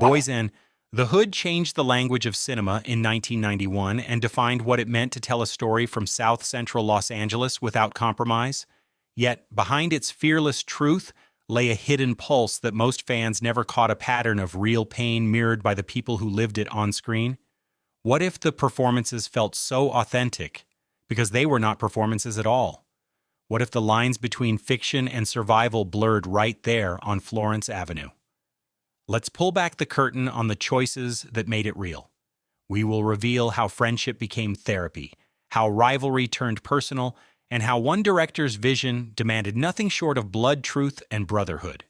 Boyz and The Hood changed the language of cinema in 1991 and defined what it meant to tell a story from South Central Los Angeles without compromise. Yet, behind its fearless truth lay a hidden pulse that most fans never caught, a pattern of real pain mirrored by the people who lived it on screen. What if the performances felt so authentic because they were not performances at all? What if the lines between fiction and survival blurred right there on Florence Avenue? Let's pull back the curtain on the choices that made it real. We will reveal how friendship became therapy, how rivalry turned personal, and how one director's vision demanded nothing short of blood, truth, and brotherhood.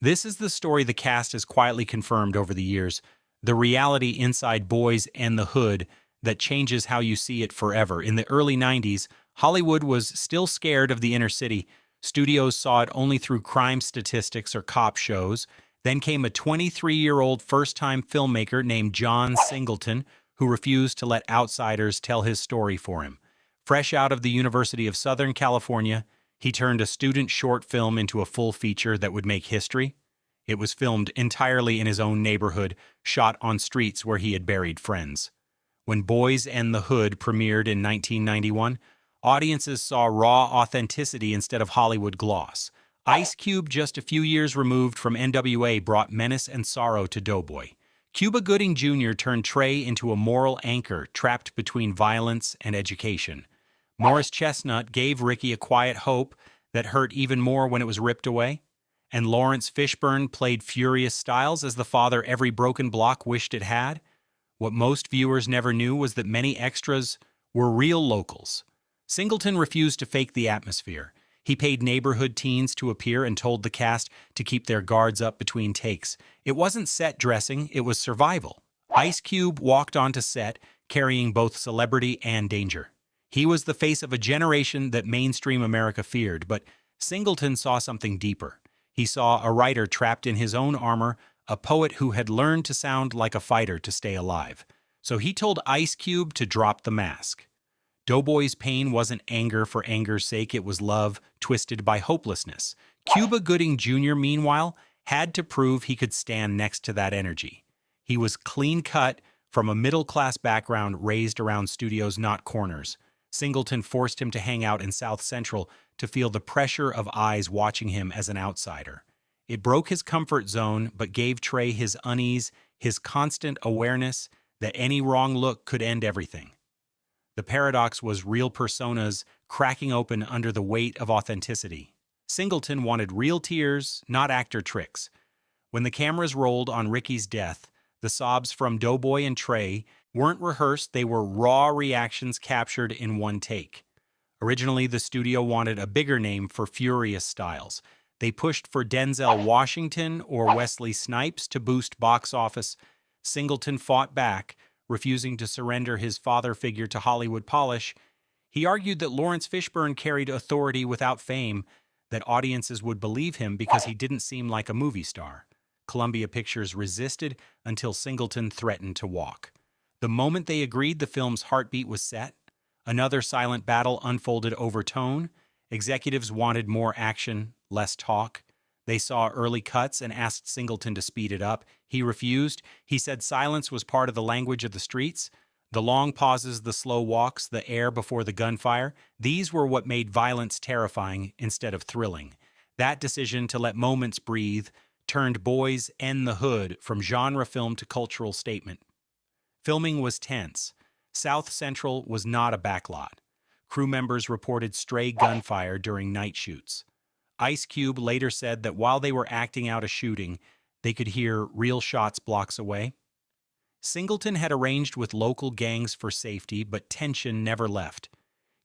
This is the story the cast has quietly confirmed over the years, the reality inside Boyz and the Hood that changes how you see it forever. In the early 90s, Hollywood was still scared of the inner city. Studios saw it only through crime statistics or cop shows. Then came a 23-year-old first-time filmmaker named John Singleton, who refused to let outsiders tell his story for him. Fresh out of the University of Southern California, he turned a student short film into a full feature that would make history. It was filmed entirely in his own neighborhood, shot on streets where he had buried friends. When Boyz and the Hood premiered in 1991, audiences saw raw authenticity instead of Hollywood gloss. Ice Cube, just a few years removed from NWA, brought menace and sorrow to Doughboy. Cuba Gooding Jr. turned Trey into a moral anchor trapped between violence and education. Morris Chestnut gave Ricky a quiet hope that hurt even more when it was ripped away. And Lawrence Fishburne played furious Styles as the father every broken block wished it had. What most viewers never knew was that many extras were real locals. Singleton refused to fake the atmosphere. He paid neighborhood teens to appear and told the cast to keep their guards up between takes. It wasn't set dressing, it was survival. Ice Cube walked onto set carrying both celebrity and danger. He was the face of a generation that mainstream America feared, but Singleton saw something deeper. He saw a writer trapped in his own armor, a poet who had learned to sound like a fighter to stay alive. So he told Ice Cube to drop the mask. Doughboy's pain wasn't anger for anger's sake, it was love twisted by hopelessness. Cuba Gooding Jr., meanwhile, had to prove he could stand next to that energy. He was clean-cut from a middle-class background raised around studios, not corners. Singleton forced him to hang out in South Central to feel the pressure of eyes watching him as an outsider. It broke his comfort zone, but gave Trey his unease, his constant awareness that any wrong look could end everything. The paradox was real personas cracking open under the weight of authenticity. Singleton wanted real tears, not actor tricks. When the cameras rolled on Ricky's death, the sobs from Doughboy and Trey weren't rehearsed, they were raw reactions captured in one take. Originally, the studio wanted a bigger name for furious Styles. They pushed for Denzel Washington or Wesley Snipes to boost box office. Singleton fought back, refusing to surrender his father figure to Hollywood polish. He argued that Lawrence Fishburne carried authority without fame, that audiences would believe him because he didn't seem like a movie star. Columbia Pictures resisted until Singleton threatened to walk. The moment they agreed, the film's heartbeat was set. Another silent battle unfolded over tone. Executives wanted more action, less talk. They saw early cuts and asked Singleton to speed it up. He refused. He said silence was part of the language of the streets. The long pauses, the slow walks, the air before the gunfire, these were what made violence terrifying instead of thrilling. That decision to let moments breathe turned Boyz and the Hood from genre film to cultural statement. Filming was tense. South Central was not a backlot. Crew members reported stray gunfire during night shoots. Ice Cube later said that while they were acting out a shooting, they could hear real shots blocks away. Singleton had arranged with local gangs for safety, but tension never left.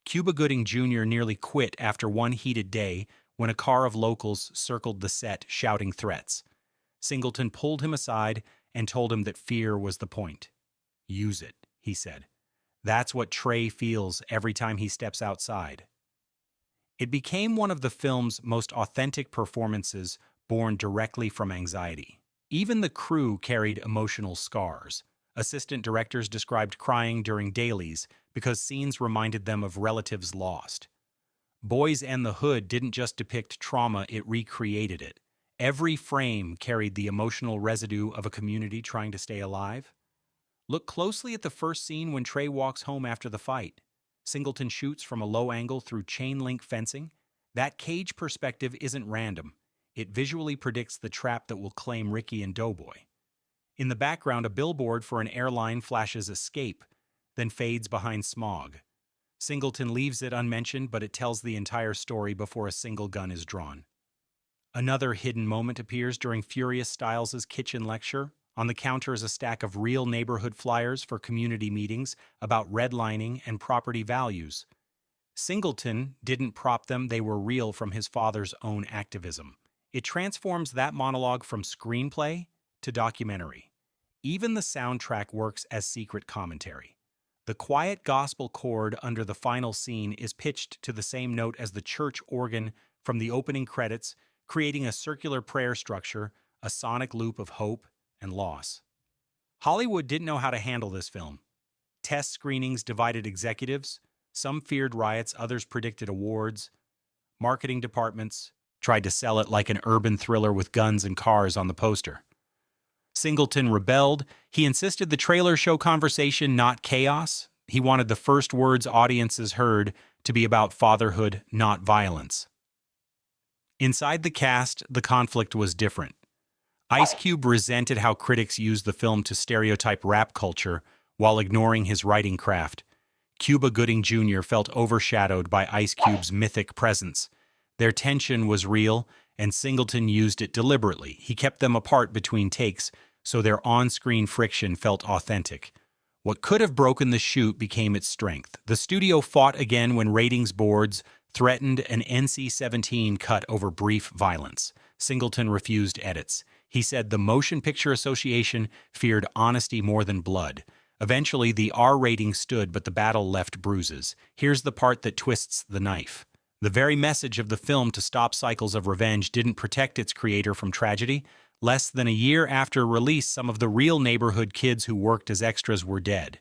Cuba Gooding Jr. nearly quit after one heated day when a car of locals circled the set shouting threats. Singleton pulled him aside and told him that fear was the point. "Use it," he said. "That's what Trey feels every time he steps outside." It became one of the film's most authentic performances, born directly from anxiety. Even the crew carried emotional scars. Assistant directors described crying during dailies because scenes reminded them of relatives lost. Boyz and the Hood didn't just depict trauma, it recreated it. Every frame carried the emotional residue of a community trying to stay alive. Look closely at the first scene when Trey walks home after the fight. Singleton shoots from a low angle through chain-link fencing. That cage perspective isn't random. It visually predicts the trap that will claim Ricky and Doughboy. In the background, a billboard for an airline flashes escape, then fades behind smog. Singleton leaves it unmentioned, but it tells the entire story before a single gun is drawn. Another hidden moment appears during Furious Styles' kitchen lecture. On the counter is a stack of real neighborhood flyers for community meetings about redlining and property values. Singleton didn't prop them, they were real from his father's own activism. It transforms that monologue from screenplay to documentary. Even the soundtrack works as secret commentary. The quiet gospel chord under the final scene is pitched to the same note as the church organ from the opening credits, creating a circular prayer structure, a sonic loop of hope and loss. Hollywood didn't know how to handle this film. Test screenings divided executives. Some feared riots, others predicted awards. Marketing departments tried to sell it like an urban thriller with guns and cars on the poster. Singleton rebelled. He insisted the trailer show conversation, not chaos. He wanted the first words audiences heard to be about fatherhood, not violence. Inside the cast, the conflict was different. Ice Cube resented how critics used the film to stereotype rap culture while ignoring his writing craft. Cuba Gooding Jr. felt overshadowed by Ice Cube's mythic presence. Their tension was real, and Singleton used it deliberately. He kept them apart between takes, so their on-screen friction felt authentic. What could have broken the shoot became its strength. The studio fought again when ratings boards threatened an NC-17 cut over brief violence. Singleton refused edits. He said the Motion Picture Association feared honesty more than blood. Eventually, the R rating stood, but the battle left bruises. Here's the part that twists the knife. The very message of the film to stop cycles of revenge didn't protect its creator from tragedy. Less than a year after release, some of the real neighborhood kids who worked as extras were dead.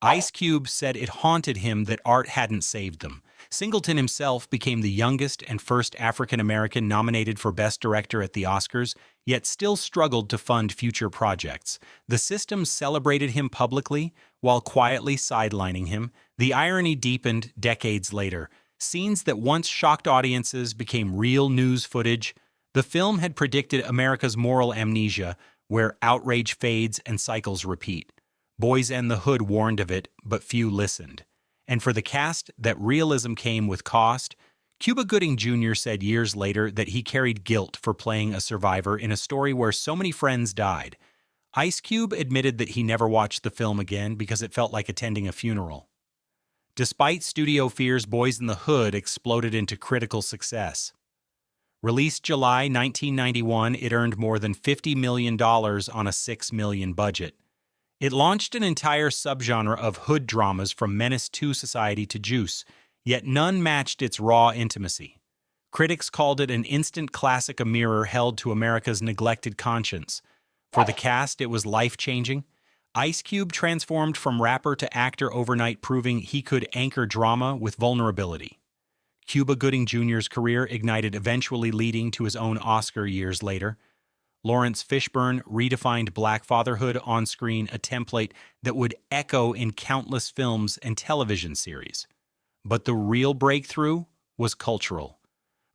Ice Cube said it haunted him that art hadn't saved them. Singleton himself became the youngest and first African-American nominated for Best Director at the Oscars, yet still struggled to fund future projects. The system celebrated him publicly while quietly sidelining him. The irony deepened decades later. Scenes that once shocked audiences became real news footage. The film had predicted America's moral amnesia, where outrage fades and cycles repeat. Boyz and the Hood warned of it, but few listened. And for the cast, that realism came with cost. Cuba Gooding Jr. said years later that he carried guilt for playing a survivor in a story where so many friends died. Ice Cube admitted that he never watched the film again because it felt like attending a funeral. Despite studio fears, Boyz n the Hood exploded into critical success. Released July 1991, it earned more than $50 million on a $6 million budget. It launched an entire subgenre of hood dramas from Menace II Society to Juice, yet none matched its raw intimacy. Critics called it an instant classic, a mirror held to America's neglected conscience. For the cast, it was life-changing. Ice Cube transformed from rapper to actor overnight, proving he could anchor drama with vulnerability. Cuba Gooding Jr.'s career ignited, eventually leading to his own Oscar years later. Lawrence Fishburne redefined Black fatherhood on screen, a template that would echo in countless films and television series. But the real breakthrough was cultural.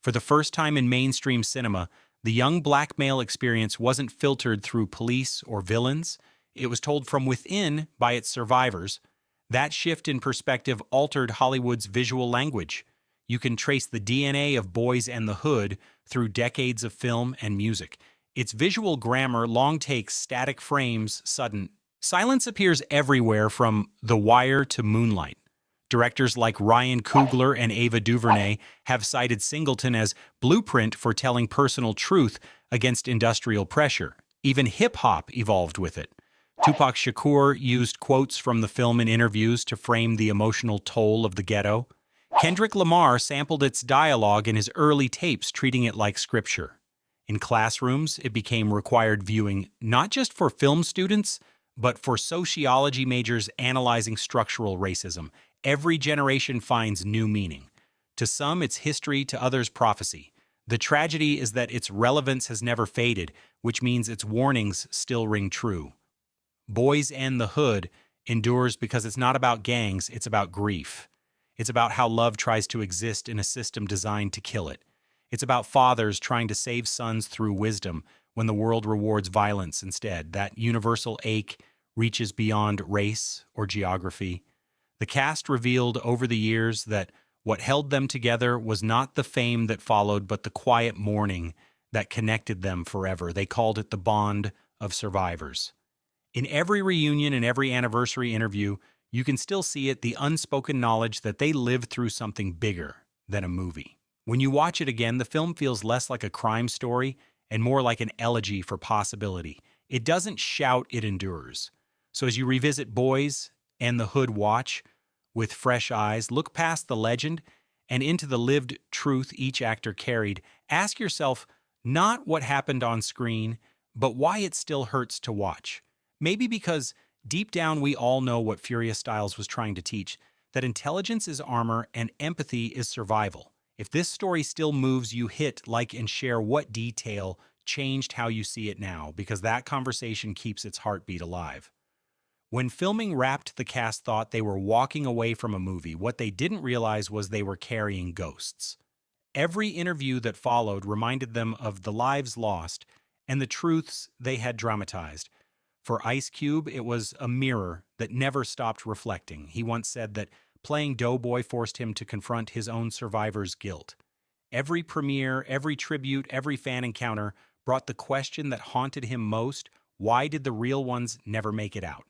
For the first time in mainstream cinema, the young black male experience wasn't filtered through police or villains. It was told from within by its survivors. That shift in perspective altered Hollywood's visual language. You can trace the DNA of Boyz n the Hood through decades of film and music. Its visual grammar, long takes, static frames, sudden silence appears everywhere, from The Wire to Moonlight. Directors like Ryan Coogler and Ava DuVernay have cited Singleton as blueprint for telling personal truth against industrial pressure. Even hip-hop evolved with it. Tupac Shakur used quotes from the film in interviews to frame the emotional toll of the ghetto. Kendrick Lamar sampled its dialogue in his early tapes, treating it like scripture. In classrooms, it became required viewing not just for film students, but for sociology majors analyzing structural racism. Every generation finds new meaning. To some, it's history, to others, prophecy. The tragedy is that its relevance has never faded, which means its warnings still ring true. Boys and the Hood endures because it's not about gangs, it's about grief. It's about how love tries to exist in a system designed to kill it. It's about fathers trying to save sons through wisdom when the world rewards violence instead. That universal ache reaches beyond race or geography. The cast revealed over the years that what held them together was not the fame that followed, but the quiet mourning that connected them forever. They called it the bond of survivors. In every reunion and every anniversary interview, you can still see it, the unspoken knowledge that they lived through something bigger than a movie. When you watch it again, the film feels less like a crime story and more like an elegy for possibility. It doesn't shout, it endures. So as you revisit Boys and the Hood watch with fresh eyes, look past the legend and into the lived truth each actor carried. Ask yourself not what happened on screen, but why it still hurts to watch. Maybe because deep down we all know what Furious Styles was trying to teach, that intelligence is armor and empathy is survival. If this story still moves you, hit like and share what detail changed how you see it now, because that conversation keeps its heartbeat alive. When filming wrapped, the cast thought they were walking away from a movie. What they didn't realize was they were carrying ghosts. Every interview that followed reminded them of the lives lost and the truths they had dramatized. For Ice Cube, it was a mirror that never stopped reflecting. He once said that playing Doughboy forced him to confront his own survivor's guilt. Every premiere, every tribute, every fan encounter brought the question that haunted him most: why did the real ones never make it out?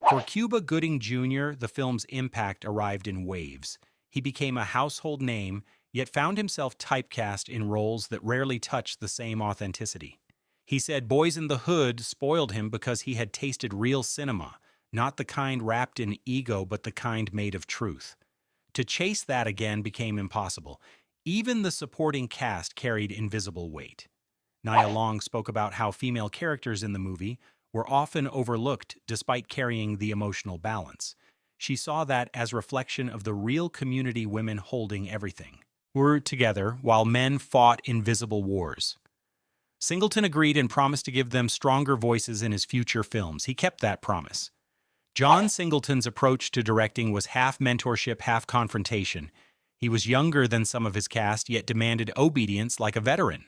For Cuba Gooding Jr., the film's impact arrived in waves. He became a household name, yet found himself typecast in roles that rarely touched the same authenticity. He said Boys in the Hood spoiled him because he had tasted real cinema, not the kind wrapped in ego, but the kind made of truth. To chase that again became impossible. Even the supporting cast carried invisible weight. Nia Long spoke about how female characters in the movie were often overlooked despite carrying the emotional balance. She saw that as reflection of the real community, women holding everything were together while men fought invisible wars. Singleton agreed and promised to give them stronger voices in his future films. He kept that promise. John Singleton's approach to directing was half mentorship, half confrontation. He was younger than some of his cast, yet demanded obedience like a veteran.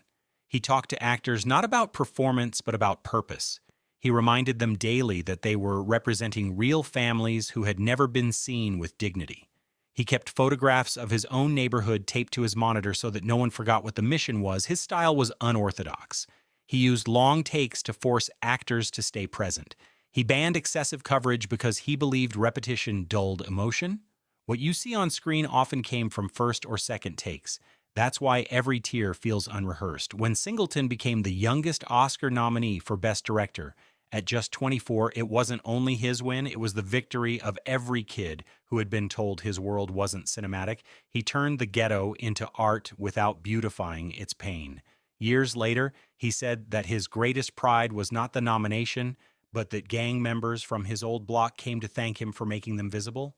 He talked to actors not about performance, but about purpose. He reminded them daily that they were representing real families who had never been seen with dignity. He kept photographs of his own neighborhood taped to his monitor so that no one forgot what the mission was. His style was unorthodox. He used long takes to force actors to stay present. He banned excessive coverage because he believed repetition dulled emotion. What you see on screen often came from first or second takes. That's why every tear feels unrehearsed. When Singleton became the youngest Oscar nominee for Best Director, at just 24, it wasn't only his win, it was the victory of every kid who had been told his world wasn't cinematic. He turned the ghetto into art without beautifying its pain. Years later, he said that his greatest pride was not the nomination, but that gang members from his old block came to thank him for making them visible.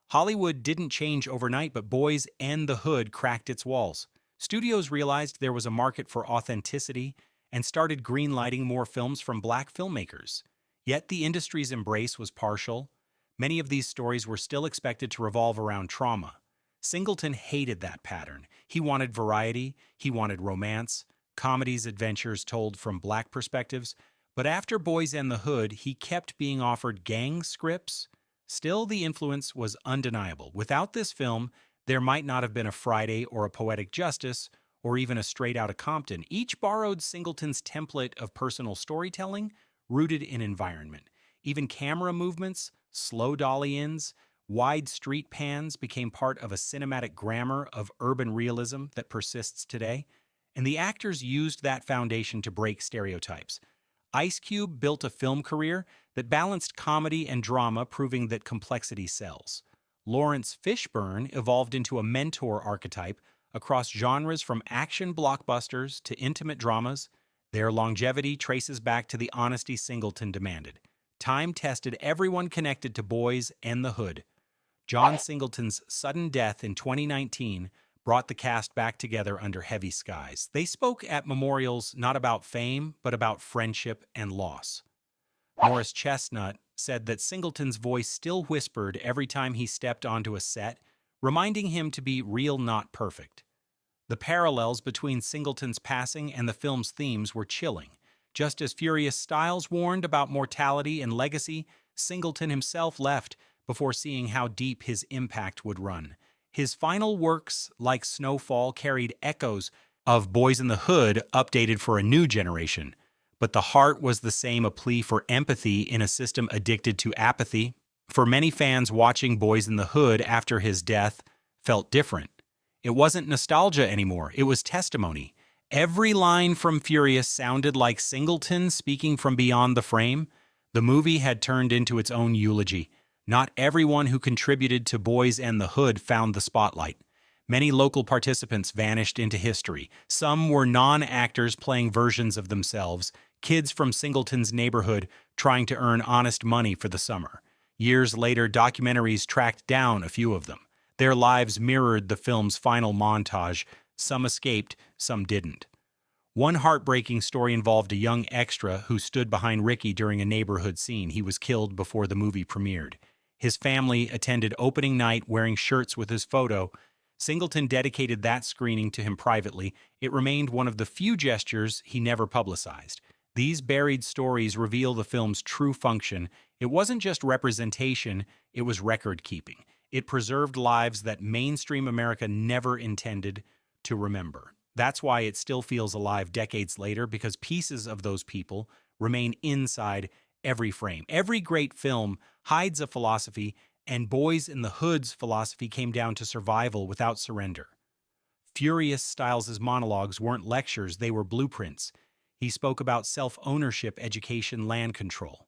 Hollywood didn't change overnight, but Boys and the Hood cracked its walls. Studios realized there was a market for authenticity and started greenlighting more films from black filmmakers. Yet the industry's embrace was partial. Many of these stories were still expected to revolve around trauma. Singleton hated that pattern. He wanted variety, he wanted romance, comedies, adventures told from black perspectives. But after Boys and the Hood, he kept being offered gang scripts. Still, the influence was undeniable. Without this film, there might not have been a Friday or a Poetic Justice, or even a Straight Outta Compton. Each borrowed Singleton's template of personal storytelling, rooted in environment. Even camera movements, slow dolly-ins, wide street pans became part of a cinematic grammar of urban realism that persists today. And the actors used that foundation to break stereotypes. Ice Cube built a film career that balanced comedy and drama, proving that complexity sells. Lawrence Fishburne evolved into a mentor archetype across genres from action blockbusters to intimate dramas. Their longevity traces back to the honesty Singleton demanded. Time tested everyone connected to Boys and the Hood. John Singleton's sudden death in 2019 brought the cast back together under heavy skies. They spoke at memorials not about fame, but about friendship and loss. Morris Chestnut said that Singleton's voice still whispered every time he stepped onto a set, reminding him to be real, not perfect. The parallels between Singleton's passing and the film's themes were chilling. Just as Furious Styles warned about mortality and legacy, Singleton himself left before seeing how deep his impact would run. His final works, like Snowfall, carried echoes of Boyz in the Hood updated for a new generation. But the heart was the same, a plea for empathy in a system addicted to apathy. For many fans, watching Boyz in the Hood after his death felt different. It wasn't nostalgia anymore, it was testimony. Every line from Furious sounded like Singleton speaking from beyond the frame. The movie had turned into its own eulogy. Not everyone who contributed to Boyz and the Hood found the spotlight. Many local participants vanished into history. Some were non-actors playing versions of themselves, kids from Singleton's neighborhood trying to earn honest money for the summer. Years later, documentaries tracked down a few of them. Their lives mirrored the film's final montage. Some escaped, some didn't. One heartbreaking story involved a young extra who stood behind Ricky during a neighborhood scene. He was killed before the movie premiered. His family attended opening night wearing shirts with his photo. Singleton dedicated that screening to him privately. It remained one of the few gestures he never publicized. These buried stories reveal the film's true function. It wasn't just representation, it was record-keeping. It preserved lives that mainstream America never intended to remember. That's why it still feels alive decades later, because pieces of those people remain inside every frame. Every great film hides a philosophy, and Boyz in the Hood's philosophy came down to survival without surrender. Furious Styles' monologues weren't lectures, they were blueprints. He spoke about self-ownership, education, land control.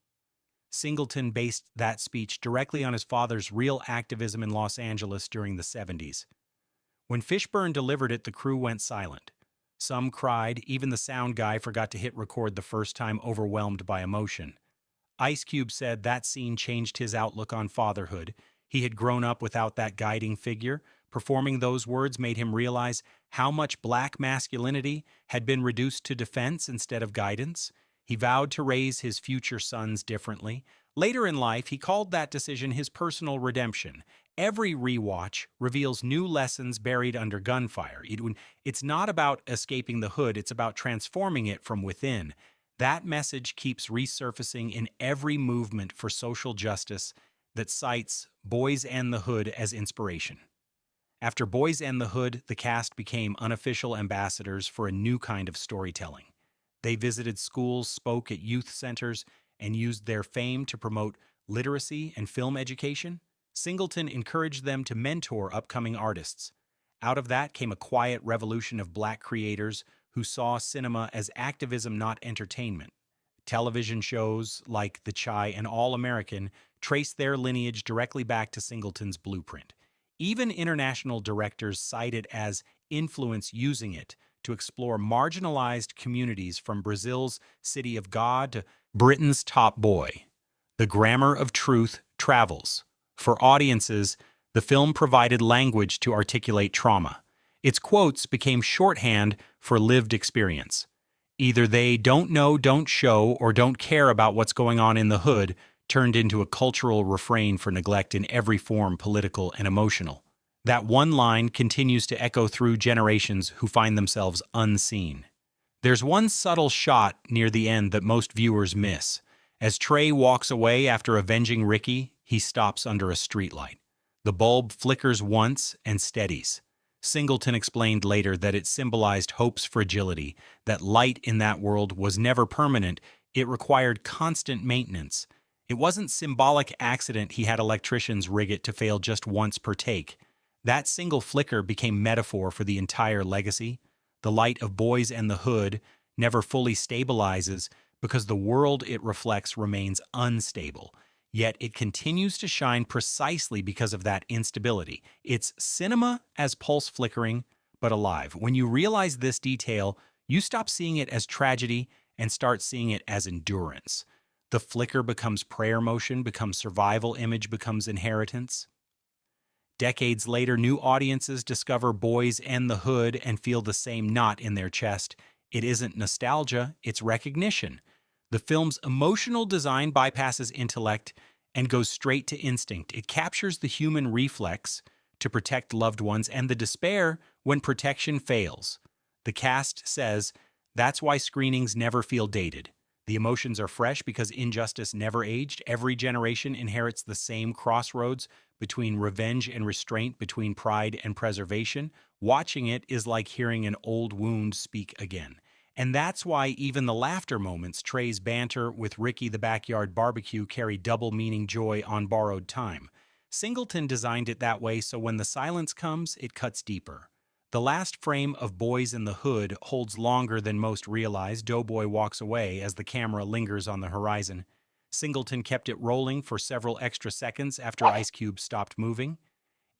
Singleton based that speech directly on his father's real activism in Los Angeles during the 70s. When Fishburne delivered it, the crew went silent. Some cried, even the sound guy forgot to hit record the first time, overwhelmed by emotion. Ice Cube said that scene changed his outlook on fatherhood. He had grown up without that guiding figure. Performing those words made him realize how much black masculinity had been reduced to defense instead of guidance. He vowed to raise his future sons differently. Later in life, he called that decision his personal redemption. Every rewatch reveals new lessons buried under gunfire. It's not about escaping the hood, it's about transforming it from within. That message keeps resurfacing in every movement for social justice that cites Boyz and the Hood as inspiration. After Boyz and the Hood, the cast became unofficial ambassadors for a new kind of storytelling. They visited schools, spoke at youth centers, and used their fame to promote literacy and film education. Singleton encouraged them to mentor upcoming artists. Out of that came a quiet revolution of black creators who saw cinema as activism, not entertainment. Television shows like The Chi and All American trace their lineage directly back to Singleton's blueprint. Even international directors cite it as influence, using it to explore marginalized communities, from Brazil's City of God to Britain's Top Boy. The grammar of truth travels. For audiences, the film provided language to articulate trauma. Its quotes became shorthand for lived experience. Either they don't know, don't show, or don't care about what's going on in the hood turned into a cultural refrain for neglect in every form, political and emotional. That one line continues to echo through generations who find themselves unseen. There's one subtle shot near the end that most viewers miss. As Trey walks away after avenging Ricky, he stops under a streetlight. The bulb flickers once and steadies. Singleton explained later that it symbolized hope's fragility, that light in that world was never permanent, it required constant maintenance. It wasn't symbolic accident he had electricians rig it to fail just once per take. That single flicker became metaphor for the entire legacy. The light of Boyz and the Hood never fully stabilizes because the world it reflects remains unstable. Yet it continues to shine precisely because of that instability. It's cinema as pulse flickering, but alive. When you realize this detail, you stop seeing it as tragedy and start seeing it as endurance. The flicker becomes prayer motion, becomes survival image, becomes inheritance. Decades later, new audiences discover Boyz and the Hood and feel the same knot in their chest. It isn't nostalgia, it's recognition. The film's emotional design bypasses intellect and goes straight to instinct. It captures the human reflex to protect loved ones and the despair when protection fails. The cast says that's why screenings never feel dated. The emotions are fresh because injustice never aged. Every generation inherits the same crossroads between revenge and restraint, between pride and preservation. Watching it is like hearing an old wound speak again. And that's why even the laughter moments, Trey's banter with Ricky the Backyard Barbecue, carry double-meaning joy on borrowed time. Singleton designed it that way so when the silence comes, it cuts deeper. The last frame of Boyz in the Hood holds longer than most realize. Doughboy walks away as the camera lingers on the horizon. Singleton kept it rolling for several extra seconds after Ice Cube stopped moving.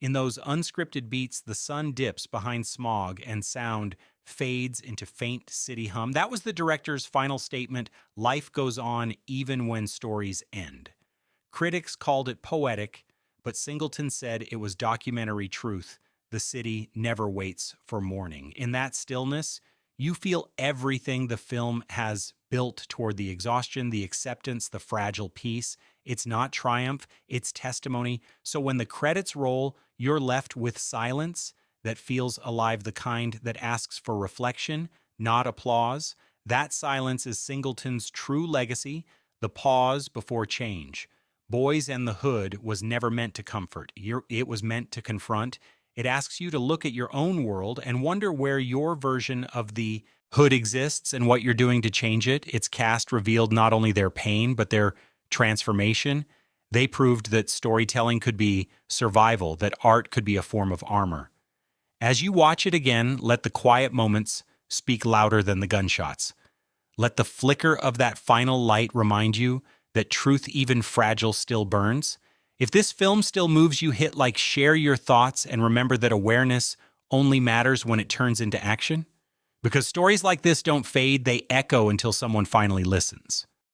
In those unscripted beats, the sun dips behind smog and sound fades into faint city hum. That was the director's final statement: life goes on even when stories end. Critics called it poetic, but Singleton said it was documentary truth. The city never waits for morning. In that stillness, you feel everything the film has built toward the exhaustion, the acceptance, the fragile peace. It's not triumph, it's testimony. So when the credits roll, you're left with silence that feels alive, the kind that asks for reflection, not applause. That silence is Singleton's true legacy, the pause before change. Boyz and the Hood was never meant to comfort. It was meant to confront. It asks you to look at your own world and wonder where your version of the Hood exists and what you're doing to change it. Its cast revealed not only their pain, but their transformation. They proved that storytelling could be survival, that art could be a form of armor. As you watch it again, let the quiet moments speak louder than the gunshots. Let the flicker of that final light remind you that truth, even fragile, still burns. If this film still moves you, hit like, share your thoughts, and remember that awareness only matters when it turns into action. Because stories like this don't fade, they echo until someone finally listens.